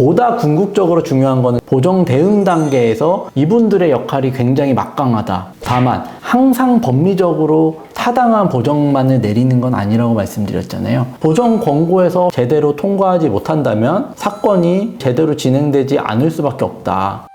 보다 궁극적으로 중요한 거는 보정 대응 단계에서 이분들의 역할이 굉장히 막강하다. 다만 항상 법리적으로 타당한 보정만을 내리는 건 아니라고 말씀드렸잖아요. 보정 권고에서 제대로 통과하지 못한다면 사건이 제대로 진행되지 않을 수밖에 없다.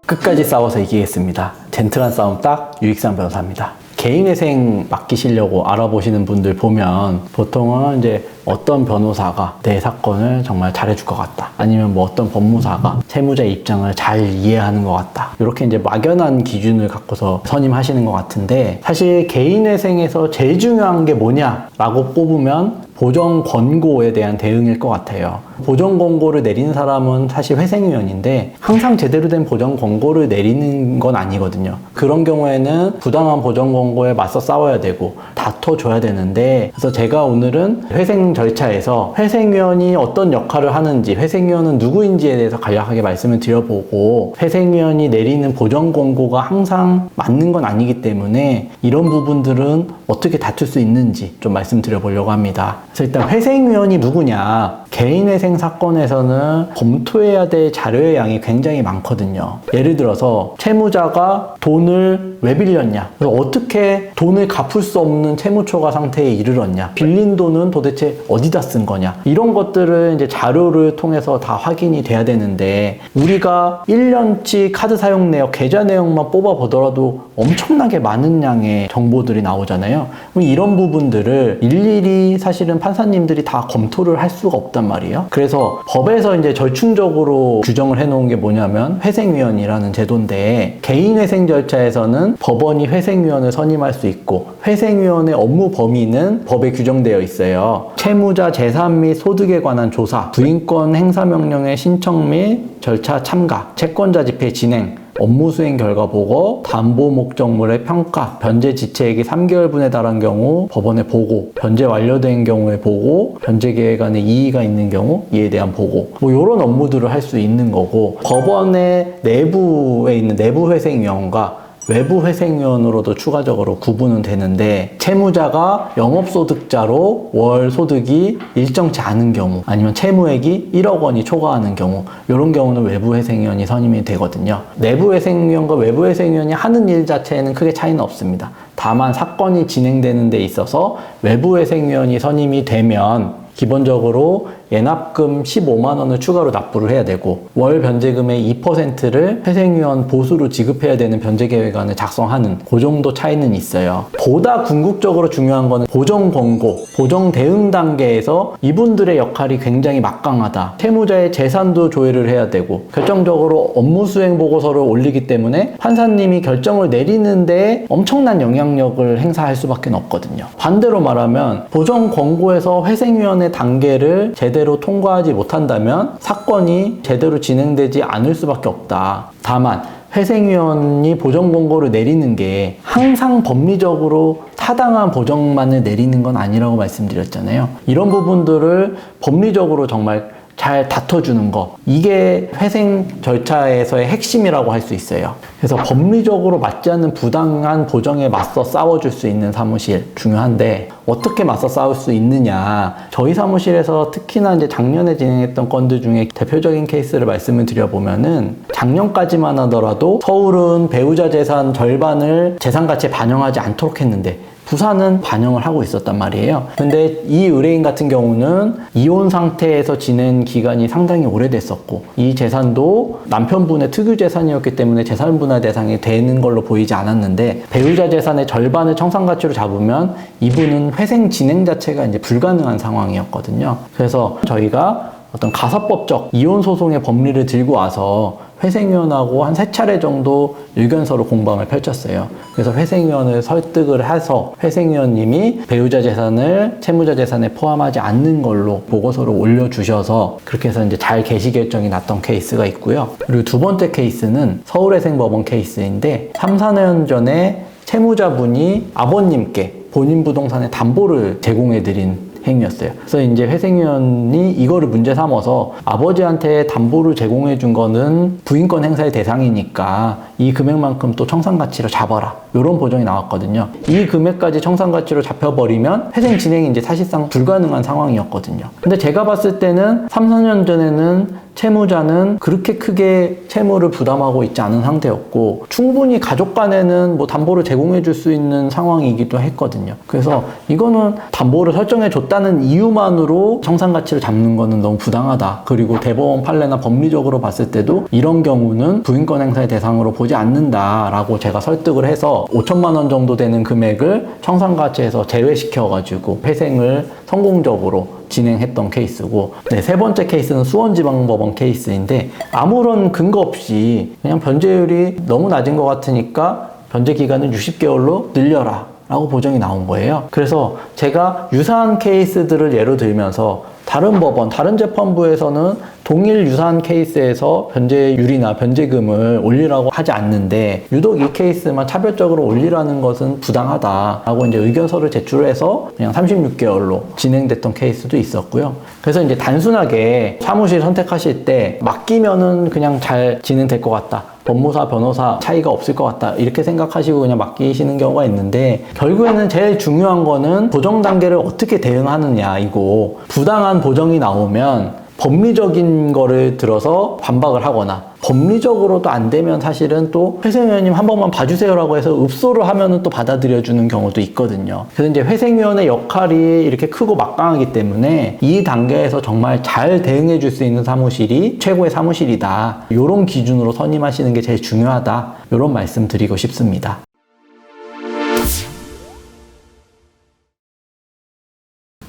끝까지 싸워서 이기겠습니다. 젠틀한 싸움 딱 유익상 변호사입니다. 개인회생 맡기시려고 알아보시는 분들 보면 보통은 이제 어떤 변호사가 내 사건을 정말 잘해줄 것 같다. 아니면 뭐 어떤 법무사가 채무자의 입장을 잘 이해하는 것 같다. 이렇게 이제 막연한 기준을 갖고서 선임하시는 것 같은데 사실 개인회생에서 제일 중요한 게 뭐냐라고 뽑으면 보정 권고에 대한 대응일 것 같아요. 보정 권고를 내리는 사람은 사실 회생위원인데 항상 제대로 된 보정 권고를 내리는 건 아니거든요. 그런 경우에는 부당한 보정 권고에 맞서 싸워야 되고 다퉈줘야 되는데 그래서 제가 오늘은 회생 절차에서 회생위원이 어떤 역할을 하는지 회생위원은 누구인지에 대해서 간략하게 말씀을 드려보고 회생위원이 내리는 보정 권고가 항상 맞는 건 아니기 때문에 이런 부분들은 어떻게 다툴 수 있는지 좀 말씀드려보려고 합니다. 그래서 일단 회생위원이 누구냐? 개인회생 사건에서는 검토해야 될 자료의 양이 굉장히 많거든요. 예를 들어서 채무자가 돈을 왜 빌렸냐? 그래서 어떻게 돈을 갚을 수 없는 채무초과 상태에 이르렀냐? 빌린 돈은 도대체 어디다 쓴 거냐? 이런 것들을 이제 자료를 통해서 다 확인이 돼야 되는데 우리가 1년치 카드 사용 내역, 계좌 내역만 뽑아보더라도 엄청나게 많은 양의 정보들이 나오잖아요. 그럼 이런 부분들을 일일이 사실은 판사님들이 다 검토를 할 수가 없단 말이에요. 그래서 법에서 이제 절충적으로 규정을 해놓은 게 뭐냐면 회생위원이라는 제도인데 개인회생 절차에서는 법원이 회생위원을 선임할 수 있고 회생위원의 업무 범위는 법에 규정되어 있어요. 채무자 재산 및 소득에 관한 조사, 부인권 행사명령의 신청 및 절차 참가, 채권자 집회 진행, 업무 수행 결과 보고, 담보 목적물의 평가, 변제 지체액이 3개월분에 달한 경우 법원에 보고, 변제 완료된 경우에 보고, 변제 계획안에 이의가 있는 경우 이에 대한 보고, 뭐 이런 업무들을 할 수 있는 거고 법원의 내부에 있는 내부회생위원과 외부회생위원으로도 추가적으로 구분은 되는데 채무자가 영업소득자로 월 소득이 일정치 않은 경우 아니면 채무액이 1억 원이 초과하는 경우 이런 경우는 외부회생위원이 선임이 되거든요. 내부회생위원과 외부회생위원이 하는 일 자체에는 크게 차이는 없습니다. 다만 사건이 진행되는 데 있어서 외부회생위원이 선임이 되면 기본적으로 예납금 15만 원을 추가로 납부를 해야 되고 월 변제금의 2%를 회생위원 보수로 지급해야 되는 변제계획안을 작성하는 그 정도 차이는 있어요. 보다 궁극적으로 중요한 거는 보정 권고, 보정 대응 단계에서 이분들의 역할이 굉장히 막강하다. 채무자의 재산도 조회를 해야 되고 결정적으로 업무 수행 보고서를 올리기 때문에 판사님이 결정을 내리는데 엄청난 영향력을 행사할 수밖에 없거든요. 반대로 말하면 보정 권고에서 회생위원의 단계를 제대로 통과하지 못한다면 사건이 제대로 진행되지 않을 수밖에 없다. 다만 회생위원이 보정 권고를 내리는 게 항상 법리적으로 타당한 보정만을 내리는 건 아니라고 말씀드렸잖아요. 이런 부분들을 법리적으로 정말 잘 다퉈주는 거, 이게 회생 절차에서의 핵심이라고 할 수 있어요. 그래서 법리적으로 맞지 않는 부당한 보정에 맞서 싸워줄 수 있는 사무실 중요한데 어떻게 맞서 싸울 수 있느냐, 저희 사무실에서 특히나 이제 작년에 진행했던 건들 중에 대표적인 케이스를 말씀을 드려보면은 작년까지만 하더라도 서울은 배우자 재산 절반을 재산 가치에 반영하지 않도록 했는데 부산은 반영을 하고 있었단 말이에요. 근데 이 의뢰인 같은 경우는 이혼 상태에서 지낸 기간이 상당히 오래됐었고 이 재산도 남편분의 특유 재산이었기 때문에 재산 분할 대상이 되는 걸로 보이지 않았는데 배우자 재산의 절반을 청산가치로 잡으면 이분은 회생 진행 자체가 이제 불가능한 상황이었거든요. 그래서 저희가 어떤 가사법적 이혼 소송의 법리를 들고 와서 회생위원하고 한 3차례 정도 의견서로 공방을 펼쳤어요. 그래서 회생위원을 설득을 해서 회생위원님이 배우자 재산을 채무자 재산에 포함하지 않는 걸로 보고서를 올려주셔서 그렇게 해서 이제 잘 개시 결정이 났던 케이스가 있고요. 그리고 두 번째 케이스는 서울회생법원 케이스인데 3, 4년 전에 채무자분이 아버님께 본인 부동산의 담보를 제공해드린 행위였어요. 그래서 이제 회생위원이 이거를 문제 삼아서 아버지한테 담보를 제공해 준 거는 부인권 행사의 대상이니까 이 금액만큼 또 청산가치로 잡아라. 이런 보정이 나왔거든요. 이 금액까지 청산가치로 잡혀버리면 회생 진행이 이제 사실상 불가능한 상황이었거든요. 근데 제가 봤을 때는 3, 4년 전에는 채무자는 그렇게 크게 채무를 부담하고 있지 않은 상태였고 충분히 가족 간에는 뭐 담보를 제공해 줄 수 있는 상황이기도 했거든요. 그래서 이거는 담보를 설정해 줬다는 이유만으로 청산가치를 잡는 거는 너무 부당하다. 그리고 대법원 판례나 법리적으로 봤을 때도 이런 경우는 부인권 행사의 대상으로 보지 않는다라고 제가 설득을 해서 5천만 원 정도 되는 금액을 청산가치에서 제외시켜가지고 회생을 성공적으로 진행했던 케이스고, 네, 세 번째 케이스는 수원지방법원 케이스인데 아무런 근거 없이 그냥 변제율이 너무 낮은 것 같으니까 변제 기간을 60개월로 늘려라 라고 보정이 나온 거예요. 그래서 제가 유사한 케이스들을 예로 들면서 다른 법원, 다른 재판부에서는 동일 유사한 케이스에서 변제율이나 변제금을 올리라고 하지 않는데 유독 이 케이스만 차별적으로 올리라는 것은 부당하다라고 이제 의견서를 제출해서 그냥 36개월로 진행됐던 케이스도 있었고요. 그래서 이제 단순하게 사무실 선택하실 때 맡기면은 그냥 잘 진행될 것 같다. 법무사, 변호사 차이가 없을 것 같다. 이렇게 생각하시고 그냥 맡기시는 경우가 있는데 결국에는 제일 중요한 거는 보정 단계를 어떻게 대응하느냐 이고, 부당한 보정이 나오면 법리적인 거를 들어서 반박을 하거나 법리적으로도 안 되면 사실은 또 회생위원님 한 번만 봐주세요라고 해서 읍소를 하면은 또 받아들여주는 경우도 있거든요. 그래서 이제 회생위원의 역할이 이렇게 크고 막강하기 때문에 이 단계에서 정말 잘 대응해 줄 수 있는 사무실이 최고의 사무실이다. 이런 기준으로 선임하시는 게 제일 중요하다. 이런 말씀 드리고 싶습니다.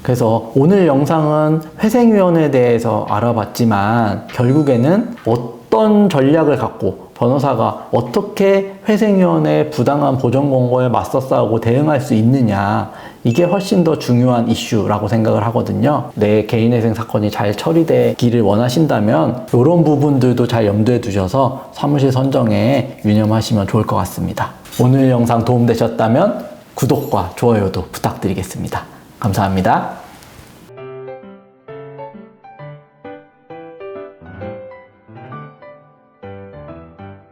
그래서 오늘 영상은 회생위원에 대해서 알아봤지만 결국에는 어떤 전략을 갖고 변호사가 어떻게 회생위원의 부당한 보정 권고에 맞서 싸우고 대응할 수 있느냐, 이게 훨씬 더 중요한 이슈라고 생각을 하거든요. 내 개인회생 사건이 잘 처리되기를 원하신다면 이런 부분들도 잘 염두에 두셔서 사무실 선정에 유념하시면 좋을 것 같습니다. 오늘 영상 도움되셨다면 구독과 좋아요도 부탁드리겠습니다. 감사합니다.